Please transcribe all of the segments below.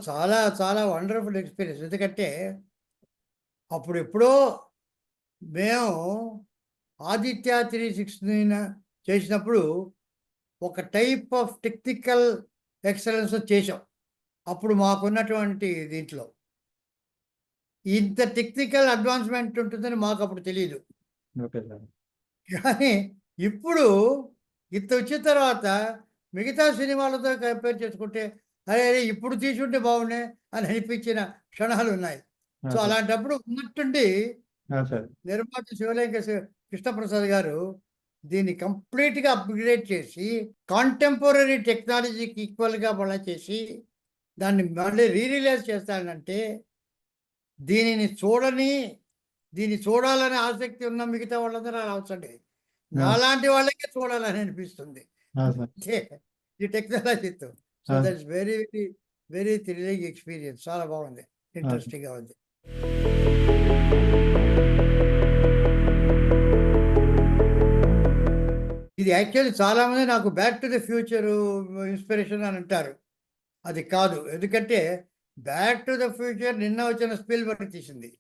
చాలా చాలా wonderful experience. ఎందుకంటే అప్పుడు ఎప్పుడో మేము ఆదిత్య 360 చేసినప్పుడు ఒక టైప్ ఆఫ్ టెక్నికల్ ఎక్సలెన్స్ చేసాం. అప్పుడు మాకున్నటువంటి దీంట్లో ఇంత టెక్నికల్ అడ్వాన్స్మెంట్ ఉంటుందని మాకు అప్పుడు తెలియదు. Okay sir. కానీ ఇప్పుడు ఇంత వచ్చిన తర్వాత మిగతా సినిమాలతో కంపేర్ చేసుకుంటే అరే అరే ఇప్పుడు తీసుంటే బాగుండే అని అనిపించిన క్షణాలు ఉన్నాయి. So sir. అలాంటప్పుడు ఉన్నట్టుండి సార్. నిర్మాత శివలింగ కృష్ణప్రసాద్ గారు దీన్ని కంప్లీట్గా అప్గ్రేడ్ చేసి కాంటెంపరీ టెక్నాలజీకి ఈక్వల్గా మళ్ళీ చేసి దాన్ని మళ్ళీ రీరిలీజ్ చేస్తానంటే దీనిని చూడాలని ఆసక్తి ఉన్న మిగతా వాళ్ళందరూ రావచ్చండి. నాలాంటి వాళ్ళకే చూడాలని అనిపిస్తుంది అంటే ఈ టెక్నాలజీతో. So that's very very very thrilling experience. చాలా బాగుంది, ఇంట్రెస్టింగ్గా ఉంది. ఇది యాక్చువల్లీ చాలామంది నాకు back to the future inspiration అని అంటారు. అది కాదు. ఎందుకంటే బ్యాక్ టు ద ఫ్యూచర్ నిన్న వచ్చిన స్పిల్బర్గ్ తీసింది.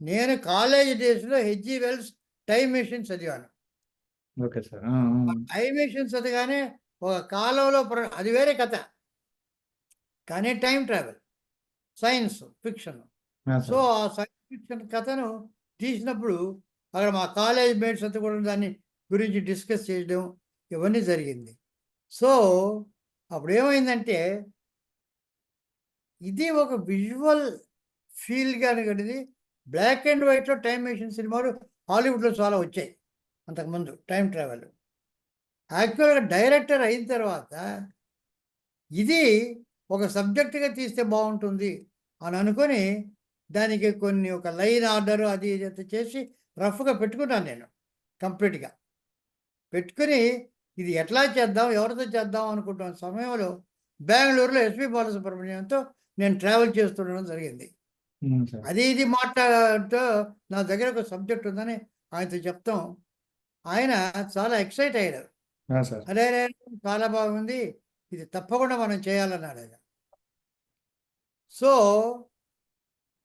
నేను కాలేజ్ డేస్లో హెచ్జి వెల్స్ టైమ్ మెషిన్ చదివాను. Okay sir. టైమ్ మెషిన్ చదివానే ఒక కాలంలో అది వేరే కథ, కానీ time travel science fiction. So ఆ సైన్స్ ఫిక్షన్ కథను తీసినప్పుడు అక్కడ మా కాలేజ్ మేట్స్ అంతా కూడా దాన్ని గురించి డిస్కస్ చేయడం ఇవన్నీ జరిగింది. సో అప్పుడు ఏమైందంటే ఇది ఒక విజువల్ ఫీల్గా అనేది బ్లాక్ అండ్ వైట్లో టైం మెషిన్ సినిమాలు హాలీవుడ్లో చాలా వచ్చాయి అంతకుముందు టైం ట్రావెల్. యాక్చువల్గా డైరెక్టర్ అయిన తర్వాత ఇది ఒక సబ్జెక్టుగా తీస్తే బాగుంటుంది అని అనుకొని దానికి కొన్ని ఒక లైన్ ఆర్డర్ అది చేసి రఫ్గా పెట్టుకున్నాను నేను. కంప్లీట్గా పెట్టుకుని ఇది ఎట్లా చేద్దాం, ఎవరితో చేద్దాం అనుకుంటున్న సమయంలో బెంగళూరులో ఎస్పి బాలసుబ్రహ్మణ్యంతో నేను ట్రావెల్ చేస్తుండడం జరిగింది. అది ఇది మాట్లాడుతూ నా దగ్గర ఒక సబ్జెక్ట్ ఉందని ఆయనతో చెప్తాం. ఆయన చాలా ఎక్సైట్ అయ్యాడు. అరే చాలా బాగుంది, ఇది తప్పకుండా మనం చేయాలన్నాడు ఆయన. సో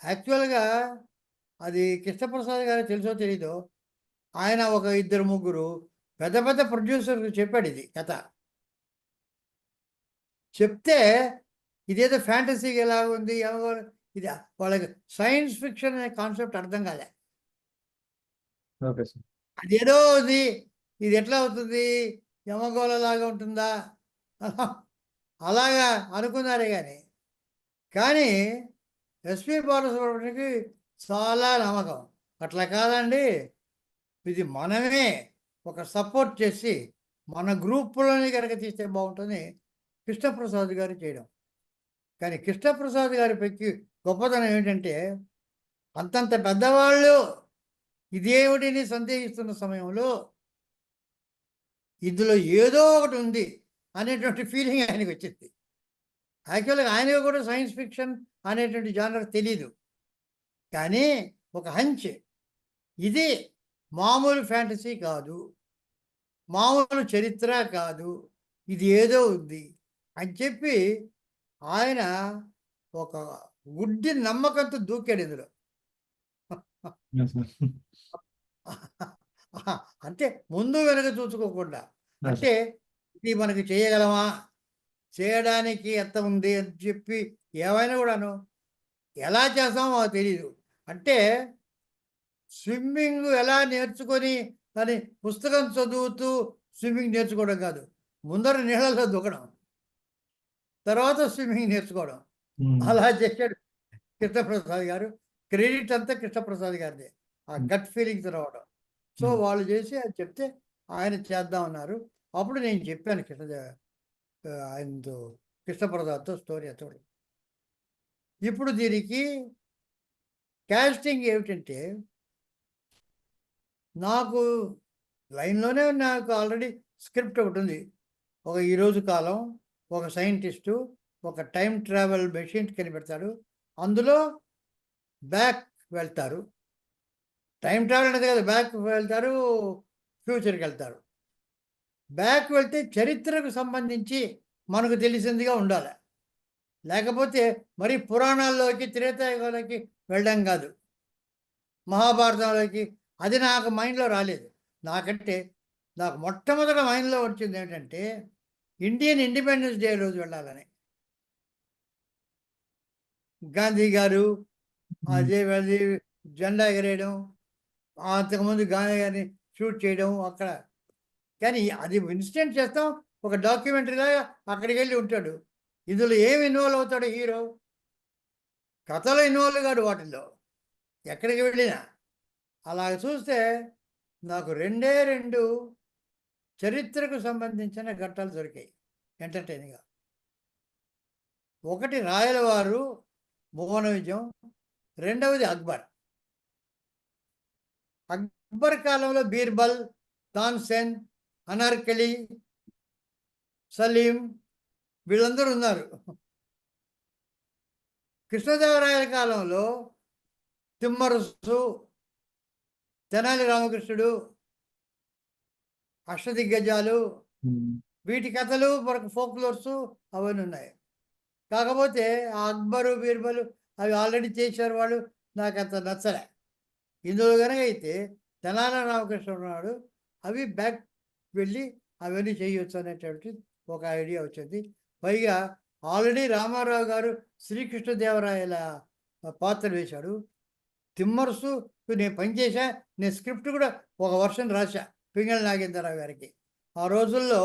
యాక్చువల్గా అది కృష్ణప్రసాద్ గారు తెలుసో తెలీదో, ఆయన ఒక 2-3 పెద్ద పెద్ద ప్రొడ్యూసర్కి చెప్పాడు ఇది కథ. చెప్తే ఇదేదో ఫ్యాంటసీగా ఎలా ఉంది, ఇది వాళ్ళకి సైన్స్ ఫిక్షన్ అనే కాన్సెప్ట్ అర్థం కాలే. అదేదో ఉంది, ఇది ఎట్లా అవుతుంది, యమగోళలాగా ఉంటుందా అలాగా అనుకున్నారే కానీ ఎస్పి బాలసుబ్రహ్మణ్యంకి చాలా నమ్మకం. అట్లా కాదండి, ఇది మనమే ఒక సపోర్ట్ చేసి మన గ్రూపులోనే కనుక తీస్తే బాగుంటుంది కృష్ణప్రసాద్ గారు చేయడం. కానీ కృష్ణప్రసాద్ గారి పెక్కి గొప్పతనం ఏంటంటే అంతంత పెద్దవాళ్ళు ఇదేమిటిని సందేహిస్తున్న సమయంలో ఇందులో ఏదో ఒకటి ఉంది అనేటువంటి ఫీలింగ్ ఆయనకు వచ్చింది. యాక్చువల్గా ఆయనకు కూడా సైన్స్ ఫిక్షన్ అనేటువంటి జానర్ తెలీదు, కానీ ఒక హంచ్, ఇది మామూలు ఫ్యాంటసీ కాదు, మామూలు చరిత్ర కాదు, ఇది ఏదో ఉంది అని చెప్పి ఆయన ఒక గుడ్డి నమ్మకంతో దూకాడు ఇందులో. అంటే ముందు వెనక చూసుకోకుండా, అంటే ఇది మనకి చేయగలమా, చేయడానికి ఎంత ఉంది అని చెప్పి ఏమైనా కూడాను ఎలా చేస్తామో మాకు తెలీదు. అంటే స్విమ్మింగ్ ఎలా నేర్చుకొని అని పుస్తకం చదువుతూ స్విమ్మింగ్ నేర్చుకోవడం కాదు, ముందర నీళ్ళలో దూకడం, తర్వాత స్విమ్మింగ్ నేర్చుకోవడం. అలా చేశాడు కృష్ణప్రసాద్ గారు. క్రెడిట్ అంతా కృష్ణప్రసాద్ గారిదే, ఆ గట్ ఫీలింగ్స్ రావడం. సో వాళ్ళు చేసి అది చెప్తే ఆయన చేద్దామన్నారు. అప్పుడు నేను చెప్పాను ఆయనతో, కృష్ణప్రసాద్తో స్టోరీ అతడు. ఇప్పుడు దీనికి క్యాస్టింగ్ ఏమిటంటే, నాకు లైన్లోనే నాకు ఆల్రెడీ స్క్రిప్ట్ ఒకటి ఉంది. ఒక ఈరోజు కాలం, ఒక సైంటిస్టు ఒక టైం ట్రావెల్ మెషిన్ కనిపెడతాడు, అందులో బ్యాక్ వెళ్తారు. టైం ట్రావెల్ అనేది కదా, బ్యాక్ వెళ్తారు, ఫ్యూచర్కి వెళ్తారు. బ్యాక్ వెళ్తే చరిత్రకు సంబంధించి మనకు తెలిసిందిగా ఉండాలి. లేకపోతే మరి పురాణాల్లోకి త్రేతాయుగంలోకి వెళ్ళడం కాదు, మహాభారతంలోకి. అది నాకు మైండ్లో రాలేదు. నాకంటే నాకు మొట్టమొదట మైండ్లో వచ్చింది ఏంటంటే ఇండియన్ ఇండిపెండెన్స్ డే రోజు వెళ్ళాలని. గాంధీ గారు అదే వెళ్ళి జెండా ఎగరేయడం, అంతకుముందు గాంధీ గారిని షూట్ చేయడం అక్కడ. కానీ అది ఇన్సిడెంట్ చేస్తాం, ఒక డాక్యుమెంటరీలాగా అక్కడికి వెళ్ళి ఉంటాడు. ఇందులో ఏమి ఇన్వాల్వ్ అవుతాడు హీరో? కథలో ఇన్వాల్వ్ కాడు వాటిల్లో, ఎక్కడికి వెళ్ళినా. అలాగ చూస్తే నాకు రెండే రెండు చరిత్రకు సంబంధించిన ఘట్టాలు దొరికాయి ఎంటర్టైనింగ్గా. ఒకటి రాయలవారు భువన విజయం, రెండవది అక్బర్. అక్బర్ కాలంలో బీర్బల్, తాన్సేన్, అనార్కలి, సలీం వీళ్ళందరూ ఉన్నారు. కృష్ణదేవరాయల కాలంలో తిమ్మరుసు, తెనాలి రామకృష్ణుడు, అష్టదిగ్గజాలు, వీటి కథలు మనకు ఫోక్లోర్స్ అవన్నీ ఉన్నాయి. కాకపోతే ఆ అక్బరు బీర్బలు అవి ఆల్రెడీ చేశారు వాళ్ళు, నాకు అంత నచ్చలే. ఇందులో కనుక అయితే తెనాలి రామకృష్ణ ఉన్నాడు, అవి బ్యాక్ వెళ్ళి అవన్నీ చేయొచ్చు అనేటువంటి ఒక ఐడియా వచ్చింది. పైగా ఆల్రెడీ రామారావు గారు శ్రీకృష్ణదేవరాయల పాత్ర వేశాడు. తిమ్మరుసు నేను పనిచేసా, నేను స్క్రిప్ట్ కూడా ఒక వర్షన్ రాశా పింగళి నాగేంద్రరావు గారికి. ఆ రోజుల్లో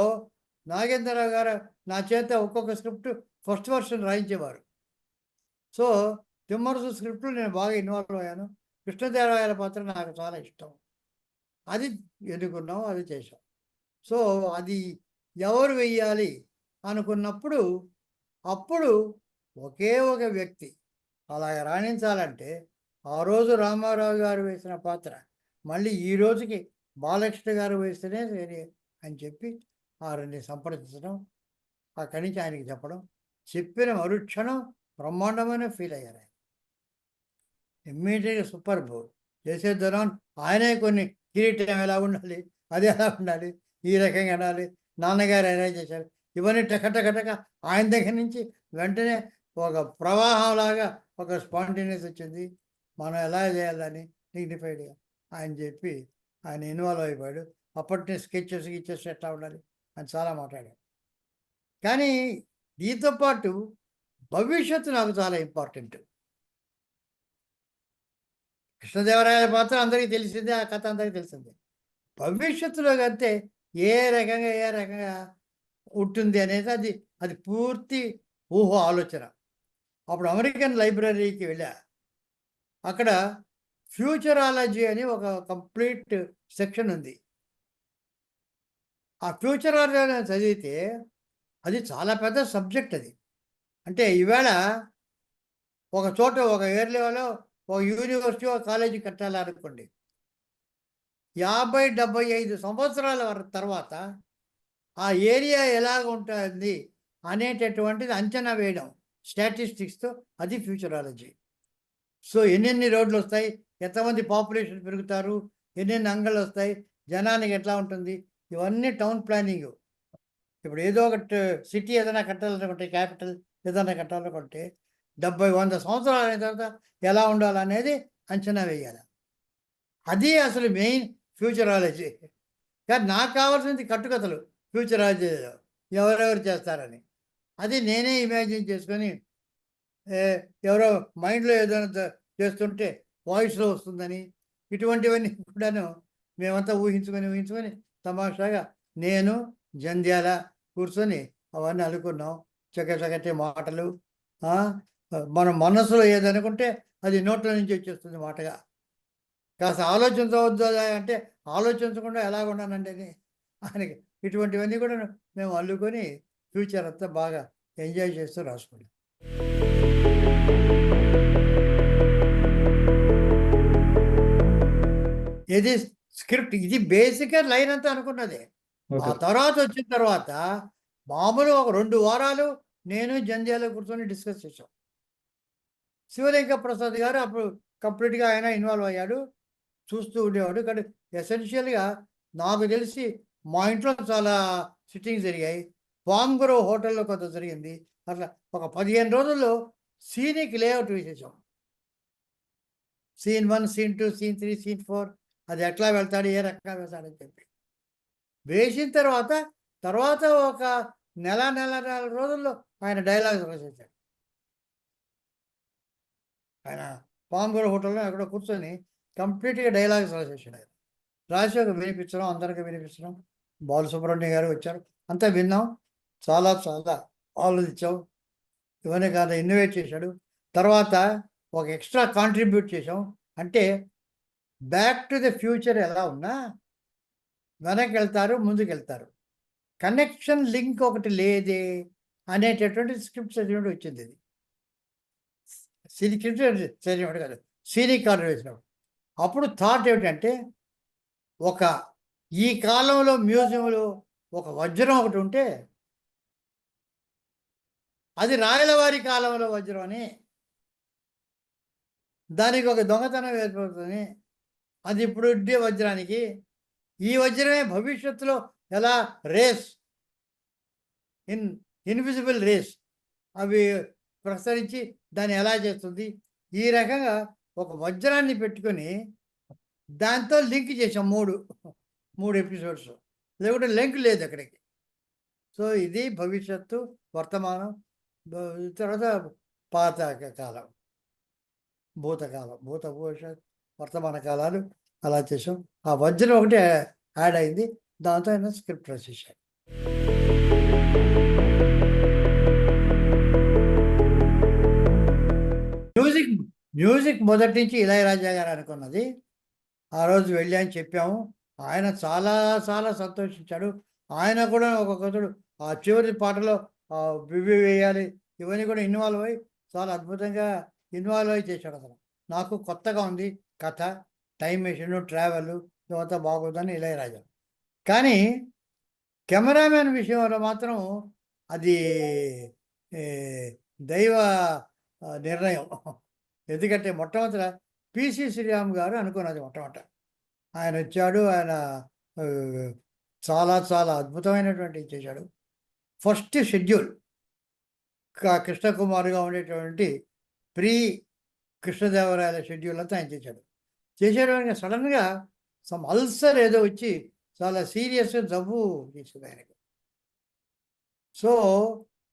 నాగేంద్రరావు గారు నా చేత ఒక్కొక్క స్క్రిప్ట్ ఫస్ట్ వర్షన్ రాయించేవారు. సో తిమ్మరుసు స్క్రిప్ట్లో నేను బాగా ఇన్వాల్వ్ అయ్యాను. కృష్ణదేవరాయల పాత్ర నాకు చాలా ఇష్టం, అది ఎన్నుకున్నాం, అది చేసాం. సో అది ఎవరు వెయ్యాలి అనుకున్నప్పుడు అప్పుడు ఒకే ఒక వ్యక్తి అలాగ రాణించాలంటే ఆ రోజు రామారావు గారు వేసిన పాత్ర మళ్ళీ ఈ రోజుకి బాలకృష్ణ గారు వేస్తేనే సరే అని చెప్పి వారిని సంప్రదించడం, అక్కడి నుంచి ఆయనకి చెప్పడం, చెప్పిన మరుక్షణం బ్రహ్మాండమైన ఫీల్ అయ్యారు. ఆయన ఇమ్మీడియట్గా సూపర్ బోల్ చేసేద్దాం. ఆయనే కొన్ని కిరీటం ఎలా ఉండాలి, అది ఎలా ఉండాలి, ఈ రకంగా ఉండాలి, నాన్నగారు అరేంజ్ చేశారు, ఇవన్నీ టకటకటక ఆయన దగ్గర నుంచి వెంటనే ఒక ప్రవాహంలాగా ఒక స్పాంటేనియస్ వచ్చింది. మనం ఎలా చేయాలని డిగ్నిఫైడ్గా ఆయన చెప్పి ఆయన ఇన్వాల్వ్ అయిపోయాడు. అప్పటి స్కెచెస్ గిచ్చెస్ ఎట్లా ఉండాలి అని చాలా మాట్లాడాడు. కానీ దీంతో పాటు భవిష్యత్తు నాకు చాలా ఇంపార్టెంట్. కృష్ణదేవరాయల పాత్ర అందరికీ తెలిసిందే, ఆ కథ అందరికీ తెలిసిందే. భవిష్యత్తులో కంటే ఏ రకంగా ఉంటుంది అనేది అది అది పూర్తి ఊహ ఆలోచన. అప్పుడు అమెరికన్ లైబ్రరీకి వెళ్ళా. అక్కడ ఫ్యూచరాలజీ అని ఒక కంప్లీట్ సెక్షన్ ఉంది. ఆ ఫ్యూచరాలజీ చదివితే అది చాలా పెద్ద సబ్జెక్ట్ అది. అంటే ఈవేళ ఒక చోట ఒక ఏరియాలో ఒక యూనివర్సిటీ ఒక కాలేజీ కట్టాలనుకోండి, 50-75 సంవత్సరాల తర్వాత ఆ ఏరియా ఎలాగ ఉంటుంది అనేటటువంటిది అంచనా వేయడం స్టాటిస్టిక్స్తో, అది ఫ్యూచరాలజీ. సో ఎన్నెన్ని రోడ్లు వస్తాయి, ఎంతమంది పాపులేషన్ పెరుగుతారు, ఎన్నెన్ని అంగళ్ళు వస్తాయి, జనానికి ఎట్లా ఉంటుంది, ఇవన్నీ టౌన్ ప్లానింగ్. ఇప్పుడు ఏదో ఒకటి సిటీ ఏదైనా కట్టాలనుకుంటే, క్యాపిటల్ ఏదైనా కట్టాలనుకుంటే 70-100 సంవత్సరాలు అయిన తర్వాత ఎలా ఉండాలనేది అంచనా వేయాలి. అది అసలు మెయిన్ ఫ్యూచరాలజీ. కానీ నాకు కావాల్సింది కట్టుకథలు ఫ్యూచరాలజీలో ఎవరెవరు చేస్తారని. అది నేనే ఇమాజిన్ చేసుకొని ఎవరో మైండ్లో ఏదైనా చేస్తుంటే వాయిస్లో వస్తుందని, ఇటువంటివన్నీ కూడాను మేమంతా ఊహించుకొని తమాషాగా నేను జంధ్యాల కూర్చొని అవన్నీ అనుకున్నాం. చక్కటి మాటలు, మన మనసులో ఏదనుకుంటే అది నోట్ల నుంచి వచ్చేస్తుంది మాటగా. కాస్త ఆలోచించవద్దు అంటే ఆలోచించకుండా ఎలాగ ఉన్నానండి అని ఆయనకి. ఇటువంటివన్నీ కూడా మేము అల్లుకొని ఫ్యూచర్ అంతా బాగా ఎంజాయ్ చేస్తూ రాసుకున్నాం. ఇది స్క్రిప్ట్, ఇది బేసిక్గా లైన్ అంతా అనుకున్నదే. ఆ తర్వాత వచ్చిన తర్వాత మామూలు ఒక 2 వారాలు నేను జంధ్యాల కూర్చొని డిస్కస్ చేసాం. శివలింగ ప్రసాద్ గారు అప్పుడు కంప్లీట్గా ఆయన ఇన్వాల్వ్ అయ్యాడు, చూస్తూ ఉండేవాడు. కానీ ఎసెన్షియల్గా నాకు తెలిసి మా ఇంట్లో చాలా సిట్టింగ్స్ జరిగాయి. పామ్ గ్రోవ్ హోటల్లో కొంత జరిగింది, అట్లా ఒక 15 రోజుల్లో సీన్కి లేఅవుట్ వేసేసాం. సీన్ 1, సీన్ 2, సీన్ 3, సీన్ 4 అది ఎట్లా వెళ్తాడు, ఏ రకంగా వెళ్తాడని చెప్పి వేసిన తర్వాత ఒక నెల రోజుల్లో ఆయన డైలాగ్స్ రాసేసాడు. ఆయన పాంబూర్ హోటల్లో ఎక్కడో కూర్చొని కంప్లీట్గా డైలాగ్స్ రాసేసాడు. ఆయన రాసి ఒక వినిపించడం, అందరికీ వినిపించడం. బాలసుబ్రహ్మణ్యం గారు వచ్చారు, అంతా విన్నాం, చాలా చాలా ఆలోచించాం. ఇవన్నీ కాదు, ఇన్నోవేట్ చేశాడు. తర్వాత ఒక ఎక్స్ట్రా కాంట్రిబ్యూట్ చేసాం. అంటే బ్యాక్ టు ద ఫ్యూచర్ ఎలా ఉన్నా వెనక్కి వెళ్తారు, ముందుకు వెళ్తారు, కనెక్షన్ లింక్ ఒకటి లేదే అనేటటువంటి స్క్రిప్ట్ చదివినప్పుడు వచ్చింది. ఇది స్క్రిప్ట్ చదివినప్పుడు కాదు, సీనిక్ కార్డు వేసినప్పుడు. అప్పుడు థాట్ ఏమిటంటే, ఈ కాలంలో మ్యూజియంలో ఒక వజ్రం ఒకటి ఉంటే అది రాయలవారి కాలంలో వజ్రం అని, దానికి ఒక దొంగతనం ఏర్పడుతుంది, అది ఇప్పుడు ఉండే వజ్రానికి ఈ వజ్రమే భవిష్యత్తులో ఎలా రేస్ ఇన్విజిబుల్ రేస్ అవి ప్రసరించి దాన్ని ఎలా చేస్తుంది, ఈ రకంగా ఒక వజ్రాన్ని పెట్టుకొని దాంతో లింక్ చేసాం. మూడు ఎపిసోడ్స్, లేకుంటే లింక్ లేదు అక్కడికి. సో ఇది భవిష్యత్తు, వర్తమానం, తర్వాత పాత కాలం, భూతకాలం, భవిష్యత్, వర్తమాన కాలాలు అలా చేసాం. ఆ వజ్రం ఒకటి యాడ్ అయింది, దాంతో ఆయన స్క్రిప్ట్ రాసేసాడు. మ్యూజిక్ మొదటి నుంచి ఇళయరాజా గారు అనుకున్నది. ఆ రోజు వెళ్ళి అని చెప్పాము. ఆయన చాలా చాలా సంతోషించాడు. ఆయన కూడా ఒక్కొక్కడు ఆ చివరి పాటలో బివి వేయాలి, ఇవన్నీ కూడా ఇన్వాల్వ్ అయ్యి చాలా అద్భుతంగా ఇన్వాల్వ్ అయ్యి చేశాడు. అసలు నాకు కొత్తగా ఉంది కథ, టైం మెషిన్, ట్రావెల్ ఇదంతా బాగుందని ఇళయరాజా. కానీ కెమెరామెన్ విషయంలో మాత్రం అది దైవ నిర్ణయం. ఎందుకంటే మొట్టమొదట పిసి శ్రీరామ్ గారు అనుకున్నది. ఆయన వచ్చాడు, ఆయన చాలా చాలా అద్భుతమైనటువంటి చేశాడు. ఫస్ట్ షెడ్యూల్ కృష్ణకుమార్గా ఉండేటువంటి ప్రీ కృష్ణదేవరాయల షెడ్యూల్ అంతా ఆయన చేసేటప్పుడు సడన్గా సమ్ అల్సర్ ఏదో వచ్చి చాలా సీరియస్ జబ్బు చేసింది ఆయనకు. సో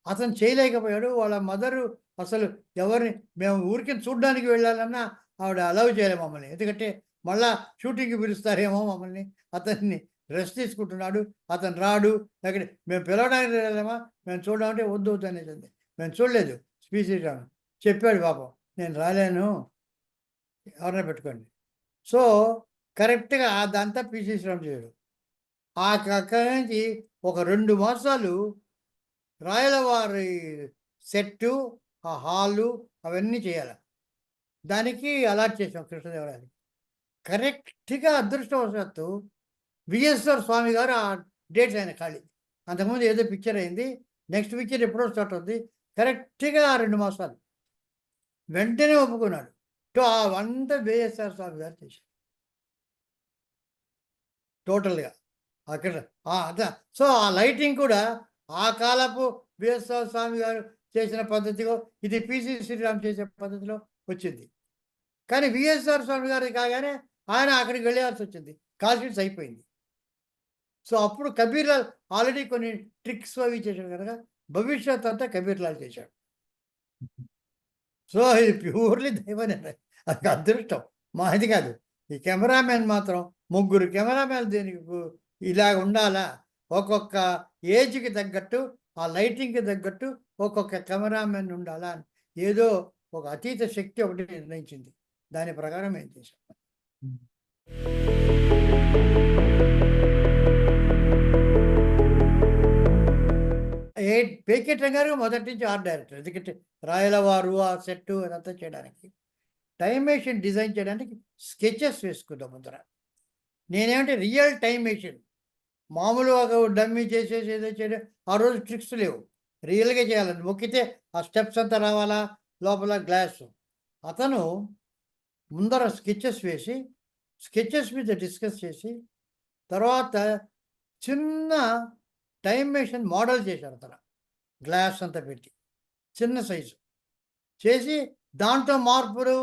అతను చేయలేకపోయాడు. వాళ్ళ మదరు అసలు ఎవరిని, మేము ఊరికి చూడడానికి వెళ్ళాలన్నా ఆవిడ అలౌ చేయలేదు మమ్మల్ని. ఎందుకంటే మళ్ళా షూటింగ్కి పిలుస్తారేమో మమ్మల్ని, అతన్ని రెస్ట్ తీసుకుంటున్నాడు, అతను రాడు, లేకపోతే మేము పిలవడానికి వెళ్ళామా, మేము చూడమంటే వద్దు అనేసింది. మేము చూడలేదు. స్పీచ్ చెప్పాడు పాపం, నేను రాలేను, ఎవరైనా పెట్టుకోండి. సో కరెక్ట్గా అదంతా పిసి శ్రీరామ్ చేయడు. అక్కడి నుంచి ఒక 2 మాసాలు రాయలవారి సెట్టు, ఆ హాలు అవన్నీ చేయాలి. దానికి అలాట్ చేసాం కృష్ణదేవరాయలు. కరెక్ట్గా అదృష్టవశాత్తు విఎస్ఆర్ స్వామి గారు ఆ డేట్స్ ఆయన ఖాళీ. అంతకుముందు ఏదో పిక్చర్ అయింది, నెక్స్ట్ పిక్చర్ ఎప్పుడో స్టార్ట్ అవుతుంది, కరెక్ట్గా 2 మాసాలు వెంటనే ఒప్పుకున్నాడు. సో అవంతా విఎస్ఆర్ స్వామి గారు చేశారు టోటల్గా అక్కడ. సో ఆ లైటింగ్ కూడా ఆ కాలపు విఎస్ఆర్ స్వామి గారు చేసిన పద్ధతిలో, ఇది పిసి శ్రీరామ్ చేసే పద్ధతిలో వచ్చింది. కానీ విఎస్ఆర్ స్వామి గారిది కాగానే ఆయన అక్కడికి వెళ్ళాల్సి వచ్చింది, కాల్ షీట్స్ అయిపోయింది. సో అప్పుడు కబీర్లాల్ ఆల్రెడీ కొన్ని ట్రిక్స్ అవి చేశాడు కనుక భవిష్యత్ అంతా కబీర్లాల్ చేశాడు. సో ఇది ప్యూర్లీ దైవనే, అది అదృష్టం మాది కాదు. ఈ కెమెరామెన్ మాత్రం 3 కెమెరామెన్ దీనికి ఇలా ఉండాలా, ఒక్కొక్క ఏజ్కి తగ్గట్టు, ఆ లైటింగ్కి తగ్గట్టు ఒక్కొక్క కెమెరామెన్ ఉండాలా అని ఏదో ఒక అతీత శక్తి ఒకటి నిర్ణయించింది. దాని ప్రకారం ఏం చేశాం. పేకెట్ గారు మొదటి నుంచి ఆర్ట్ డైరెక్టర్. ఎందుకంటే రాయలవారు ఆ సెట్టు అదంతా చేయడానికి, టైం మెషిన్ డిజైన్ చేయడానికి స్కెచెస్ వేసుకుందాం ముందర. నేనేమంటే రియల్ టైం మెషిన్, మామూలుగా డమ్మీ చేసేసి ఏదో చేయడం, ఆ రోజు ట్రిక్స్ లేవు, రియల్గా చేయాలని. మొక్కితే ఆ స్టెప్స్ అంతా రావాలా, లోపల గ్లాసు. అతను ముందర స్కెచెస్ వేసి, స్కెచెస్ మీద డిస్కస్ చేసి, తర్వాత చిన్న టైం మెషిన్ మోడల్ చేశారు అతను, గ్లాస్ అంతా పెట్టి. చిన్న సైజు చేసి దాంట్లో మార్పులు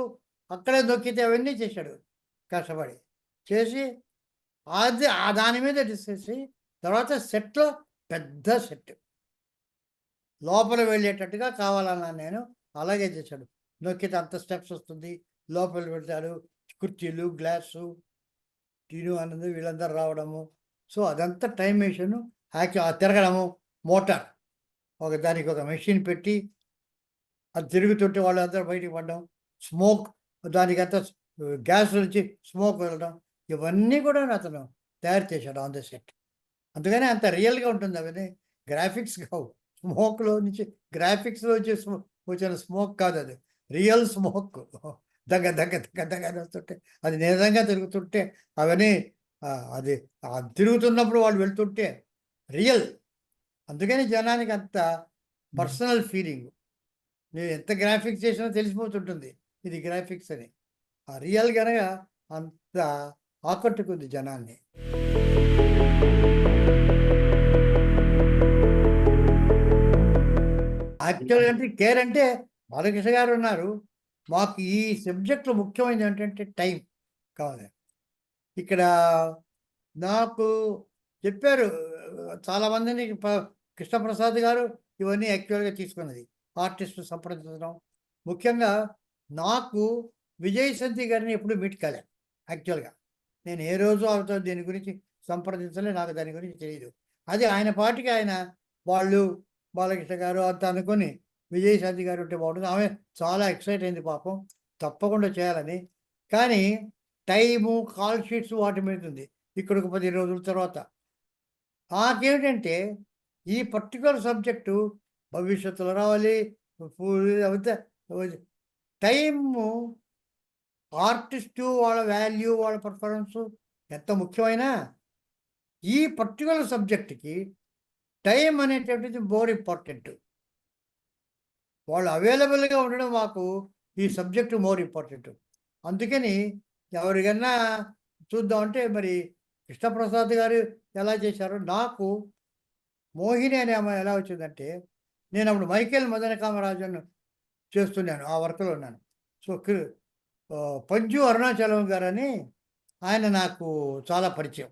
అక్కడే నొక్కితే అవన్నీ చేశాడు కష్టపడి చేసి అది దాని మీద డిస్కస్ తర్వాత సెట్లో పెద్ద సెట్ లోపల వెళ్ళేటట్టుగా కావాలన్నా నేను అలాగే చేశాడు. నొక్కితే అంత స్టెప్స్ వస్తుంది, లోపల వెళ్తాడు, కుర్చీలు, గ్లాసు, టీను అన్నది వీళ్ళందరూ రావడము. సో అదంతా టైం మెషిన్ తిరగడము, మోటార్ దానికి ఒక మెషిన్ పెట్టి అది తిరుగుతుంటే వాళ్ళందరూ బయటికి పడడం, స్మోక్ దానికంతా గ్యాస్ నుంచి స్మోక్ వెళ్ళడం, ఇవన్నీ కూడా అతను తయారు చేశాడు ఆన్ ద సెట్. అందుకని అంత రియల్గా ఉంటుంది. అవన్నీ గ్రాఫిక్స్ కావు. స్మోక్లో నుంచి గ్రాఫిక్స్లో వచ్చే వచ్చిన స్మోక్ కాదు, అది రియల్ స్మోక్. దగ్గ దగ్గ దగ్గ దగ్గ అని వస్తుంటే అది నిజంగా తిరుగుతుంటే అవన్నీ అది తిరుగుతున్నప్పుడు వాళ్ళు వెళ్తుంటే రియల్. అందుకని జనానికి అంత పర్సనల్ ఫీలింగ్. నేను ఎంత గ్రాఫిక్స్ చేసినా తెలిసిపోతుంటుంది ఇది గ్రాఫిక్స్ అని. ఆ రియల్ కనుక అంత ఆకట్టుకుంది జనాన్ని. యాక్చువల్గా అంటే కేర్ అంటే బాలకృష్ణ గారు ఉన్నారు. మాకు ఈ సబ్జెక్ట్లో ముఖ్యమైనది ఏంటంటే టైం కావాలి. ఇక్కడ నాకు చెప్పారు చాలామందిని కృష్ణప్రసాద్ గారు ఇవన్నీ యాక్చువల్గా తీసుకున్నది ఆర్టిస్టు సంప్రదించడం. ముఖ్యంగా నాకు విజయశాంతి గారిని ఎప్పుడు మీట్ కాలేదు. యాక్చువల్గా నేను ఏ రోజు ఆమెతో దీని గురించి సంప్రదించలే, నాకు దాని గురించి తెలియదు. అది ఆయన పాటికి ఆయన వాళ్ళు బాలకృష్ణ గారు అంత అనుకొని విజయశాంతి గారు ఉంటే బాగుంటుంది. ఆమె చాలా ఎక్సైట్ అయింది పాపం, తప్పకుండా చేయాలని. కానీ టైము, కాల్ షీట్స్ వాటి మీద ఉంది. ఇక్కడ ఒక 10 రోజుల తర్వాత నాకేమిటంటే ఈ పర్టికులర్ సబ్జెక్టు భవిష్యత్తులో రావాలి, అవుతా టైము ఆర్టిస్టు వాళ్ళ వాల్యూ, వాళ్ళ పర్ఫార్మెన్సు ఎంత ముఖ్యమైనా ఈ పర్టికులర్ సబ్జెక్ట్కి టైం అనేటువంటిది మోర్ ఇంపార్టెంట్. వాళ్ళు అవైలబుల్గా ఉండడం మాకు ఈ సబ్జెక్టు మోర్ ఇంపార్టెంట్. అందుకని ఎవరికన్నా చూద్దామంటే మరి కృష్ణప్రసాద్ గారు ఎలా చేశారో, నాకు మోహిని అనే అమ్మాయి ఎలా వచ్చిందంటే, నేను అప్పుడు మైకేల్ మదన కామరాజన్ చేస్తున్నాను, ఆ వర్క్లో ఉన్నాను. సో పంజు అరుణాచలం గారని ఆయన నాకు చాలా పరిచయం.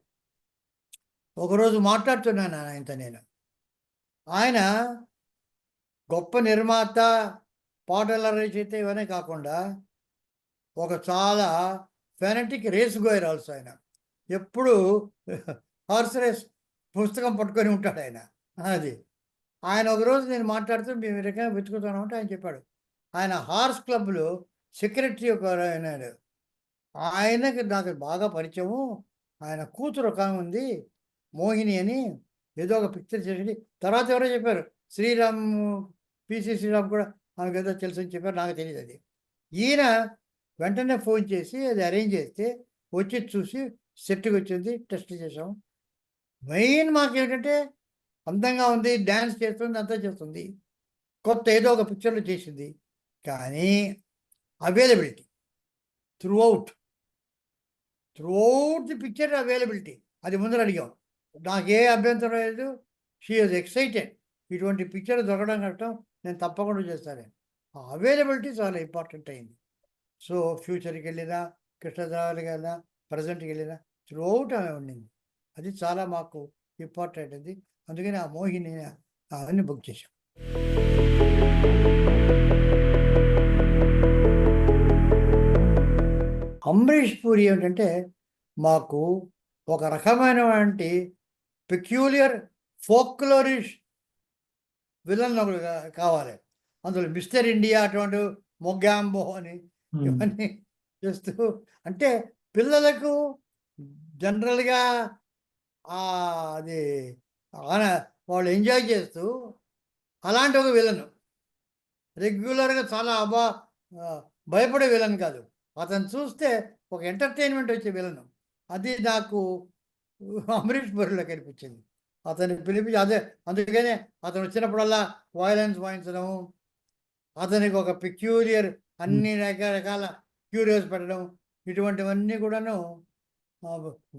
ఒకరోజు మాట్లాడుతున్నాను ఆయనతో నేను. ఆయన గొప్ప నిర్మాత, పాటల రచయిత ఇవన్నీ కాకుండా ఒక చాలా ఫెనటిక్ రేస్ గోయర్ ఆల్సో. ఆయన ఎప్పుడు హార్స్ రేస్ పుస్తకం పట్టుకొని ఉంటాడు ఆయన. అది ఆయన ఒకరోజు నేను మాట్లాడుతూ మేము ఈ రకంగా వెతుకుతున్నాం అంటే ఆయన చెప్పాడు, ఆయన హార్స్ క్లబ్లో సెక్రటరీ ఒక అయినాడు. ఆయనకి నాకు బాగా పరిచయము. ఆయన కూతురు ఒక ఆమె ఉంది మోహిని అని, ఏదో ఒక పిక్చర్ చేసి తర్వాత ఎవరో చెప్పారు శ్రీరామ్, పిసి శ్రీరామ్ కూడా ఆమెకు ఏదో తెలుసు అని చెప్పారు, నాకు తెలియదు అది. ఈయన వెంటనే ఫోన్ చేసి అది అరేంజ్ చేస్తే వచ్చి చూసి సెట్కి వచ్చింది, టెస్ట్ చేసాం. మెయిన్ మాకేంటంటే అందంగా ఉంది, డ్యాన్స్ చేస్తుంది, అంతా చేస్తుంది, కొత్త ఏదో ఒక పిక్చర్లో చేసింది. కానీ availability through out the picture availability అది ముందర అడిగాం. నాకే అభ్యంతరం లేదు. She is excited. ఇటువంటి పిక్చర్ దొరకడం కష్టం, నేను తప్పకుండా చేస్తాను. ఆ అవైలబిలిటీ చాలా ఇంపార్టెంట్ అయింది. సో ఫ్యూచర్కి వెళ్ళినా, కృష్ణదేవరాయలకి వెళ్ళినా, ప్రజెంట్కి వెళ్ళినా త్రూ అవుట్ ఆమె ఉండింది. అది చాలా మాకు ఇంపార్టెంట్ అది. అందుకని ఆ మోహిని అవన్నీ బుక్ చేశాం. అమరీష్ పూరి ఏమిటంటే మాకు ఒక రకమైనటువంటి పెక్యూలియర్ ఫోక్లోరిష్ విలన్ కావాలి. అందులో మిస్టర్ ఇండియా అటువంటి మొగ్గాంబో అని ఇవన్నీ చేస్తూ, అంటే పిల్లలకు జనరల్గా అది వాళ్ళు ఎంజాయ్ చేస్తూ అలాంటి ఒక విలను, రెగ్యులర్గా చాలా భయపడే విలన్ కాదు, అతను చూస్తే ఒక ఎంటర్టైన్మెంట్ వచ్చే విలను. అది నాకు అమరీష్ పూరిలో కనిపించింది. అతన్ని పిలిపించి అదే అందుకనే అతను వచ్చినప్పుడల్లా వాయిలెన్స్ వాయించడం, అతనికి ఒక పెక్యూలియర్ అన్ని రకరకాల క్యూరియస్ పెట్టడం, ఇటువంటివన్నీ కూడాను.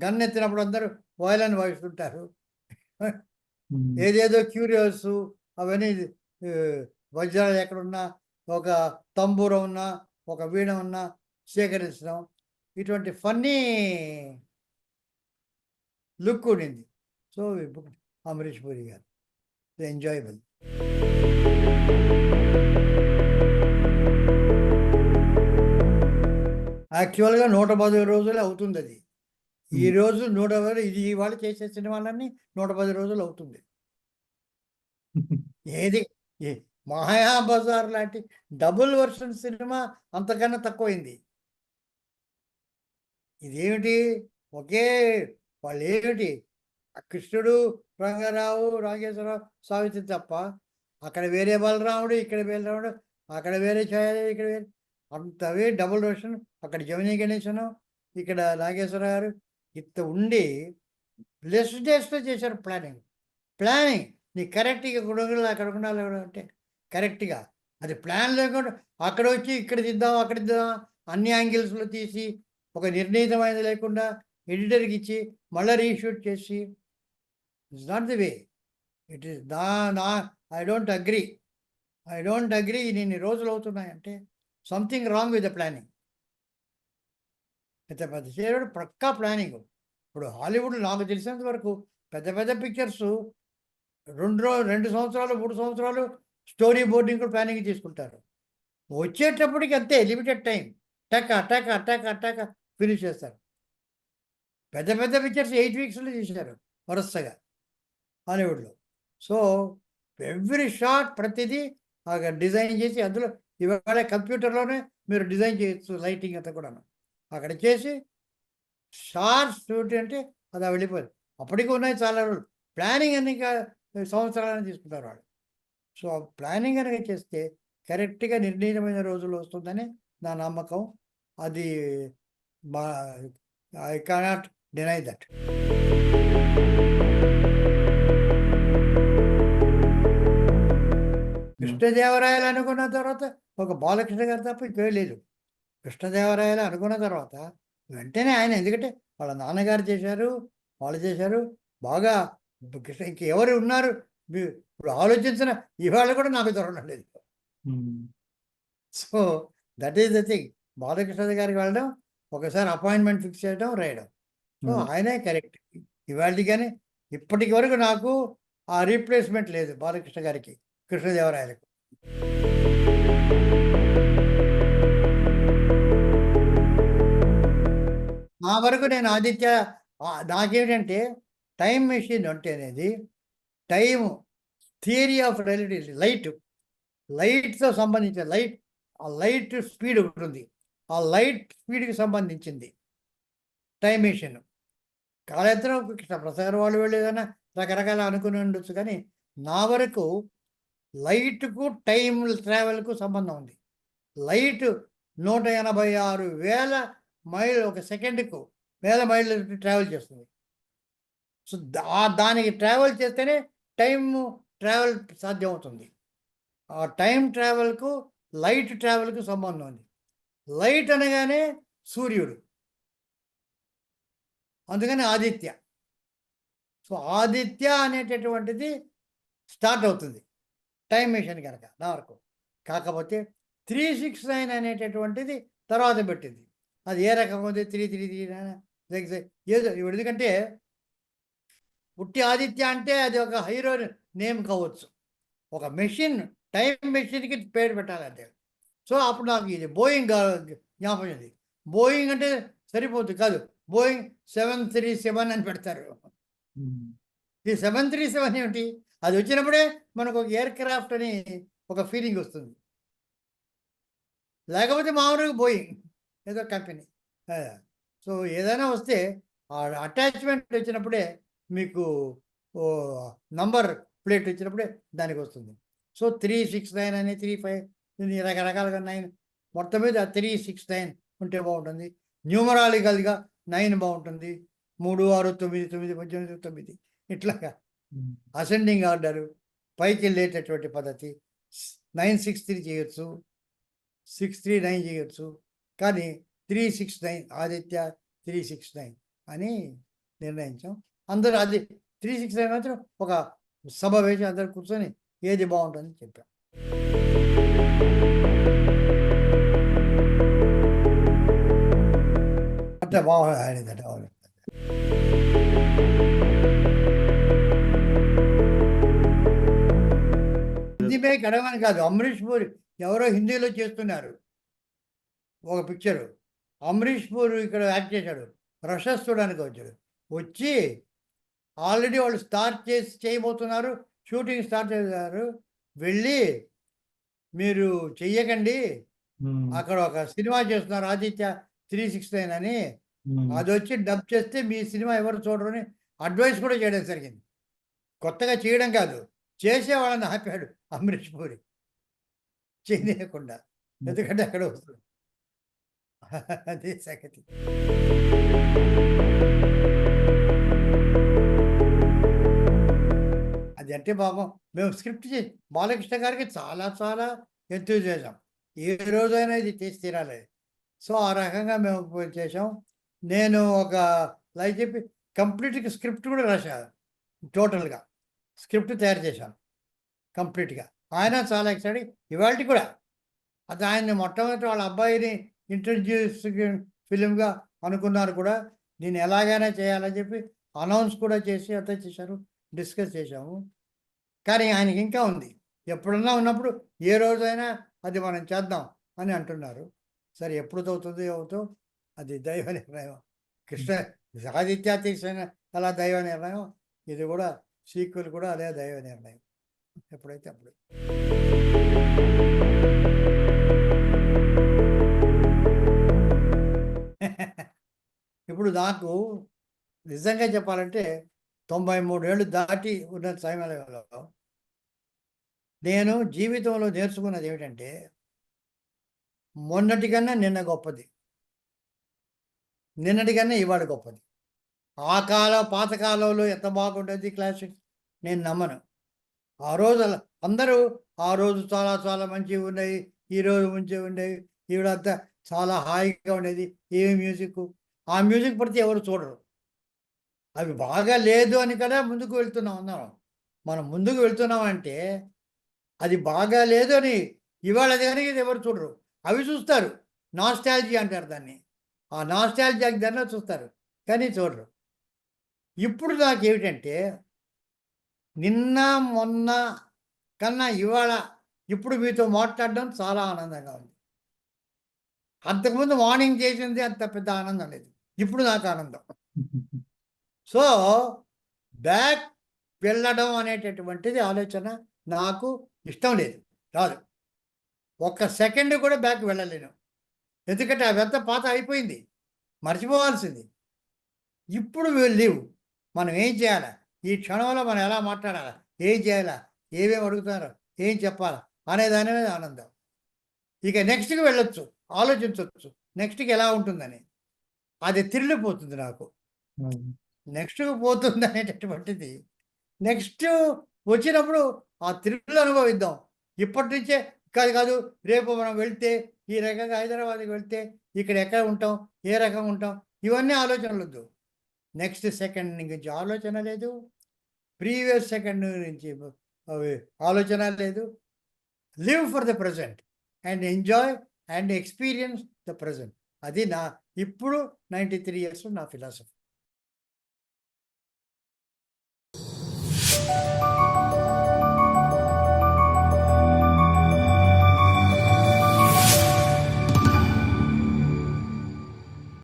గన్ ఎత్తినప్పుడు అందరూ వాయిలెన్ వాయిస్తుంటారు, ఏదేదో క్యూరియస్ అవన్నీ వజ్రాలు ఎక్కడున్నా, ఒక తంబూర ఉన్నా, ఒక వీణ ఉన్నా సేకరించడం, ఇటువంటి ఫన్నీ లుక్ ఉండింది. సో, ఈ బుక్ అమరీష్ పూరి గారు. ఎంజాయబుల్. యాక్చువల్‌గా 110 రోజులే అవుతుందది. ఈరోజు 110 ఇది ఇవాళ చేసే సినిమాలన్నీ 110 రోజులు అవుతుంది. ఏది ఏ 'మాయాబజార్' లాంటి డబుల్ వర్షన్ సినిమా అంతకన్నా తక్కువైంది. ఇదేమిటి ఒకే వాళ్ళేమిటి కృష్ణుడు, రంగారావు, నాగేశ్వరరావు, సావిత్రి తప్ప అక్కడ వేరే బలరాముడు, ఇక్కడ వేరే రాముడు, అక్కడ వేరే ఛాయాదేవి, ఇక్కడ వేరే అంతవే డబుల్ వర్షన్. అక్కడ జమినీ గణేశను, ఇక్కడ నాగేశ్వరరావు గారు ఇంత ఉండి లెస్ డేస్‌లో చేశారు ప్లానింగ్. ప్లానింగ్ నీకు కరెక్ట్‌గా ఇక్కడ ఉండాలి, అక్కడ ఉండాలి అంటే కరెక్ట్‌గా. అది ప్లాన్ లేకుండా అక్కడొచ్చి ఇక్కడ తీద్దాం, అక్కడ తీద్దాం అన్ని యాంగిల్స్‌లో తీసి ఒక నిర్ణీతమైనది లేకుండా ఎడిటర్‌కి ఇచ్చి మళ్ళా రీషూట్ చేసి it's not the way. It is నా ఐ డోంట్ అగ్రీ. ఇన్ని రోజులు అవుతున్నాయంటే something wrong with the planning. పెద్ద పెద్ద చేయడం పక్కా ప్లానింగ్. ఇప్పుడు హాలీవుడ్‌లో నాకు తెలిసినంత వరకు పెద్ద పెద్ద పిక్చర్స్ 2 సంవత్సరాలు, 3 సంవత్సరాలు స్టోరీ బోర్డింగ్ కూడా ప్లానింగ్ తీసుకుంటారు. వచ్చేటప్పటికి అంతే లిమిటెడ్ టైం. టక ఫినిష్ చేస్తారు. పెద్ద పెద్ద పిక్చర్స్ 8 వీక్స్‌లో తీశారు వరుసగా హాలీవుడ్‌లో. సో, ఎవ్రీ షాట్ ప్రతిదీ డిజైన్ చేసి అందులో ఇవాళ కంప్యూటర్‌లోనే మీరు డిజైన్ చేయొచ్చు లైటింగ్ అంతా కూడాను. అక్కడ చేసి షార్ట్స్ షూట్ అంటే అది వెళ్ళిపోయింది. అప్పటికి ఉన్నాయి చాలా రోజులు. ప్లానింగ్ అన్ని సంవత్సరాలని తీసుకుంటారు వాళ్ళు. సో, ప్లానింగ్ కనుక చేస్తే కరెక్ట్‌గా నిర్ణీతమైన రోజుల్లో వస్తుందని నా నమ్మకం. అది మా ఐ కెనాట్ డినై దట్. కృష్ణదేవరాయలు అనుకున్న తర్వాత ఒక బాలకృష్ణ గారు తప్ప ఇంకేం లేదు. కృష్ణదేవరాయలు అనుకున్న తర్వాత వెంటనే ఆయన ఎందుకంటే వాళ్ళ నాన్నగారు చేశారు, వాళ్ళు చేశారు. బాగా కృష్ణ ఇంకెవరు ఉన్నారు ఇప్పుడు ఆలోచించిన ఇవాళ కూడా నాకు దొరకడం లేదు. So, that is the thing. Balakrishna గారికి వెళ్ళడం, ఒకసారి అపాయింట్మెంట్ ఫిక్స్ చేయడం, రాయడం. సో, ఆయనే కరెక్ట్. ఇవాళకి కానీ ఇప్పటికి వరకు నాకు ఆ రీప్లేస్మెంట్ లేదు బాలకృష్ణ గారికి, కృష్ణదేవరాయలకు. నా వరకు నేను ఆదిత్య నాకేంటంటే టైం మెషిన్ అంటే అనేది టైం థియరీ ఆఫ్ రిలేటివిటీ లైట్‌తో సంబంధించిన ఆ లైట్ స్పీడ్ ఒకటి ఉంది. ఆ లైట్ స్పీడ్‌కి సంబంధించింది టైం మెషిన్. కాళేశ్వరం కృష్ణప్రసాద్ వాళ్ళు వీళ్ళు ఏదైనా రకరకాల అనుకుని ఉండొచ్చు కానీ నా వరకు లైట్‌కు టైం ట్రావెల్‌కు సంబంధం ఉంది. లైట్ 186,000 మైళ్ళు ఒక సెకండ్‌కు 1000 మైళ్ళు ట్రావెల్ చేస్తుంది. సో, దానికి ట్రావెల్ చేస్తేనే టైము ట్రావెల్ సాధ్యమవుతుంది. ఆ టైం ట్రావెల్‌కు, లైట్ ట్రావెల్‌కు సంబంధం ఉంది. లైట్ అనగానే సూర్యుడు. అందుకని ఆదిత్య. సో, ఆదిత్య అనేటటువంటిది స్టార్ట్ అవుతుంది టైం మెషిన్ కనుక నా వరకు. కాకపోతే 369 అనేటటువంటిది తర్వాత పెట్టింది. అది ఏ రకంగా ఉంది 333 ఏదో ఎందుకంటే పుట్టి ఆదిత్య అంటే అది ఒక హీరో నేమ్ కావచ్చు. ఒక మెషిన్ టైం మెషిన్‌కి పేరు పెట్టాలంటే. సో, అప్పుడు నాకు ఇది బోయింగ్ జ్ఞాపకం ఉంది. బోయింగ్ అంటే సరిపోద్ది కాదు. బోయింగ్ 737 అని పెడతారు. ఈ 737 ఏమిటి? అది వచ్చినప్పుడే మనకు ఒక ఎయిర్ క్రాఫ్ట్ అని ఒక ఫీలింగ్ వస్తుంది. లేకపోతే మామూలుగా బోయింగ్ ఏదో కంపెనీ. సో, ఏదైనా వస్తే ఆ అటాచ్‌మెంట్ వచ్చినప్పుడే మీకు నంబర్ ప్లేట్ వచ్చినప్పుడే దానికి వస్తుంది. సో, 369 అని 35 ఇన్ని రకరకాలుగా 9 మొత్తం మీద 369 ఉంటే బాగుంటుంది. న్యూమరాలికల్‌గా 9 బాగుంటుంది. 3, 6, 9, 9, 18, 9 ఇట్లాగా అసెండింగ్ ఆర్డరు పైకి వెళ్ళేటటువంటి పద్ధతి. 963 చేయొచ్చు, 639 చేయొచ్చు. కానీ 369 ఆదిత్య 369 అని నిర్ణయించాం. అందరూ అది 369 మాత్రం ఒక సభ వేసి అందరూ కూర్చొని ఏది బాగుంటుందని చెప్పాం. అంటే బాగా ఆడిందట అవును. హిందీ మీద గడవని కాదు, అమరీష్ పూరి ఎవరో హిందీలో చేస్తున్నారు ఒక పిక్చరు. అమరీష్ పూరి ఇక్కడ యాక్ట్ చేశాడు. రషస్ చూడడానికి వచ్చాడు. వచ్చి ఆల్రెడీ వాళ్ళు స్టార్ట్ చేసి చేయబోతున్నారు. షూటింగ్ స్టార్ట్ చేశారు. వెళ్ళి మీరు చెయ్యకండి. అక్కడ ఒక సినిమా చేస్తున్నారు 'ఆదిత్య 369' అని. అదొచ్చి డబ్ చేస్తే మీ సినిమా ఎవరు చూడరు అని అడ్వైస్ కూడా చేయడం జరిగింది. కొత్తగా చేయడం కాదు, చేసేవాళ్ళని ఆపాడు అమరీష్ పూరి. చేయనీయకుండా. ఎందుకంటే అక్కడ వస్తుంది. అదే సంగతి. అది అంటే పాపం మేము స్క్రిప్ట్ చేసి బాలకృష్ణ గారికి చాలా చాలా ఎంతూజియాజం. ఏ రోజైనా ఇది చేసి తీరాలి. సో ఆ రకంగా మేము చేసాం. నేను ఒక లైక్ చెప్పి కంప్లీట్‌గా స్క్రిప్ట్ కూడా రాసా. టోటల్‌గా స్క్రిప్ట్ తయారు చేశాను కంప్లీట్‌గా. ఆయన చాలా ఎక్సైటెడ్. ఇవాల్టికి కూడా అది ఆయన్ని మొట్టమొదటి వాళ్ళ అబ్బాయిని ఇంట్రడ్యూస్ ఫిల్మ్‌గా అనుకున్నారు కూడా. దీన్ని ఎలాగైనా చేయాలని చెప్పి అనౌన్స్ కూడా చేసి అంతా చేశారు. డిస్కస్ చేశాము. కానీ ఆయనకి ఇంకా ఉంది. ఎప్పుడన్నా ఉన్నప్పుడు ఏ రోజైనా అది మనం చేద్దాం అని అంటున్నారు. సరే ఎప్పుడుదవుతుందో ఏమవుతో అది దైవ నిర్ణయం. కృష్ణ 'ఆదిత్య 369' అలా దైవ నిర్ణయం. ఇది కూడా సీక్వెల్ కూడా అదే దైవ నిర్ణయం. ఎప్పుడైతే అప్పుడు. ఇప్పుడు నాకు నిజంగా చెప్పాలంటే 93 ఏళ్ళు దాటి ఉన్న సమయంలో నేను జీవితంలో నేర్చుకున్నది ఏమిటంటే, మొన్నటి కన్నా నిన్న గొప్పది. నిన్నటి కన్నా ఇవాళ గొప్పది. పాత కాలంలో ఎంత బాగుండేది క్లాసిక్స్ నేను నమ్మను. ఆ రోజు అందరూ ఆ రోజు చాలా చాలా మంచివి ఉన్నాయి. ఈరోజు మంచిగా ఉండేవి. ఈవిడంతా చాలా హాయిగా ఉండేది. ఏమి మ్యూజిక్కు. ఆ మ్యూజిక్ పడితే ఎవరు చూడరు. అవి బాగా లేదు అని కదా ముందుకు వెళ్తున్నాం అందరం. మనం ముందుకు వెళ్తున్నామంటే అది బాగా లేదు అని ఇవాళ దగ్గరికి ఎవరు చూడరు. అవి చూస్తారు. నాస్టాల్జియా అంటారు దాన్ని. ఆ నాస్టాల్జియాకి దానిలో చూస్తారు. కానీ చూడరు. ఇప్పుడు నాకేమిటంటే నిన్న, మొన్న కన్నా ఇవాళ ఇప్పుడు మీతో మాట్లాడడం చాలా ఆనందంగా ఉంది. అంతకుముందు మార్నింగ్ చేసింది అంత పెద్ద ఆనందం లేదు. ఇప్పుడు నాకు ఆనందం. సో, బ్యాక్ వెళ్ళడం అనేటటువంటిది ఆలోచన నాకు ఇష్టం లేదు. రాదు. ఒక్క సెకండ్ కూడా బ్యాక్ వెళ్ళలేను. ఎందుకంటే అవంతా పాత అయిపోయింది. మర్చిపోవాల్సింది. ఇప్పుడు లీవ్. మనం ఏం చేయాలా? ఈ క్షణంలో మనం ఎలా మాట్లాడాలా? ఏం చేయాలా? ఏమేమి అడుగుతారో? ఏం చెప్పాలా? అనే దాని మీద ఆనందం. ఇక నెక్స్ట్‌కి వెళ్ళొచ్చు. ఆలోచించొచ్చు. నెక్స్ట్‌కి ఎలా ఉంటుందని. అది థ్రిల్లిపోతుంది నాకు. నెక్స్ట్‌కి పోతుందనేటటువంటిది నెక్స్ట్ వచ్చినప్పుడు ఆ థ్రిల్ అనుభవిద్దాం. ఇప్పటి నుంచే కాదు రేపు మనం వెళ్తే ఈ రకంగా హైదరాబాద్‌కి వెళ్తే ఇక్కడ ఎక్కడ ఉంటాం? ఏ రకంగా ఉంటాం? ఇవన్నీ ఆలోచనలొద్దు. నెక్స్ట్ సెకండ్ నుంచి ఆలోచన లేదు. ప్రీవియస్ సెకండ్ నుంచి అవి ఆలోచన లేదు. Live for the present and enjoy and experience the present. అది నా ఇప్పుడు 93 ఇయర్స్ నా ఫిలాసఫీ.